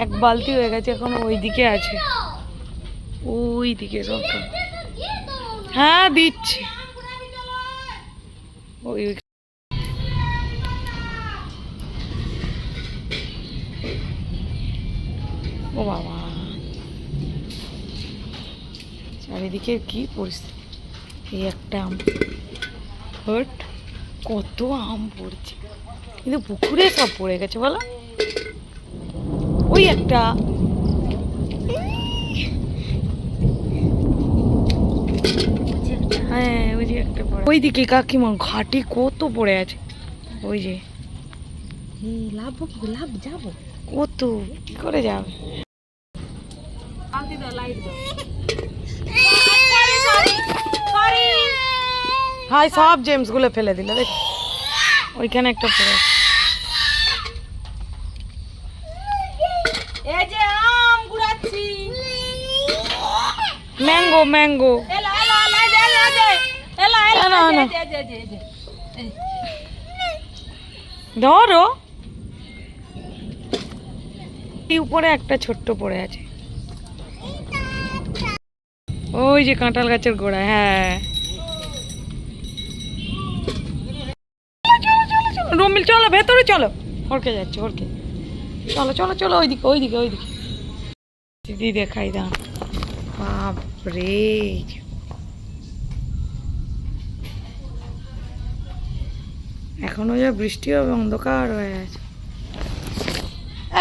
এক বালতি হয়ে গেছে, এখন ওইদিকে আছে, ওইদিকে সব। হ্যাঁ দিচ্ছি। ওই ও বাবা, চারিদিকে কি পরিস্থিতি। এই একটা আম হট, কত আম পড়ছে, কিন্তু পুকুরে সব পড়ে গেছে বলো। ওই একটা, হ্যাঁ ওই যে একটা পড়ে, ওইদিকে কাকিমা ঘাটে কত পড়ে আছে। ওই যে লাভ লাভ যাবো, কত কি করে যাবে। হাই, সব জেমস গুলো ফেলে দিল দেখ, ওইখানে একটা পড়ে। এই যে আম গুড়াচ্ছি, ম্যাঙ্গো ম্যাঙ্গো, ধরো এই উপরে একটা ছোট্ট পড়ে আছে, ওই যে কাঁঠাল গাছের গোড়া। হ্যাঁ রমিল চলো ভেতরে চলো, ওরকে যাচ্ছে ওরকে, চলো চলো চলো ওইদিকে ওইদিকে ওইদিকে। দিদি দেখাই দাও, বাপরে এখনো যা বৃষ্টি হবে, অন্ধকার হয়ে আছে।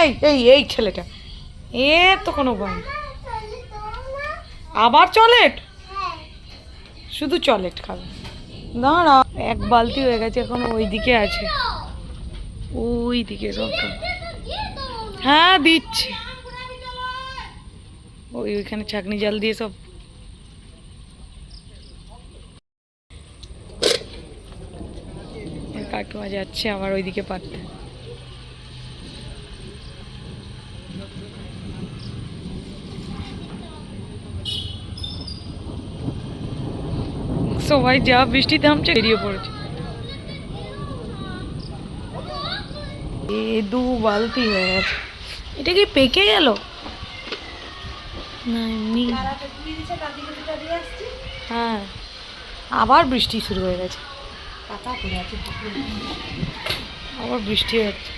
এই এই এই ছেলেটা, এর তো কোনো ভয় নেই। আবার চলেট, শুধু চলেট খাবে। দাঁড়া, এক বালতি হয়ে গেছে, এখন ওইদিকে আছে, ওইদিকে সব। হ্যাঁ দিচ্ছি। ওইখানে ছাঁকনি জাল দিয়ে সব। কাকিমা যাচ্ছে আবার ওইদিকে পারতে। সবাই যা বৃষ্টি থামছে বেরিয়ে পড়েছে। দু বালতি হয়ে গেছে, এটা কি পেকে গেল না এমনি? হ্যাঁ আবার বৃষ্টি শুরু হয়ে গেছে, আবার বৃষ্টি হচ্ছে।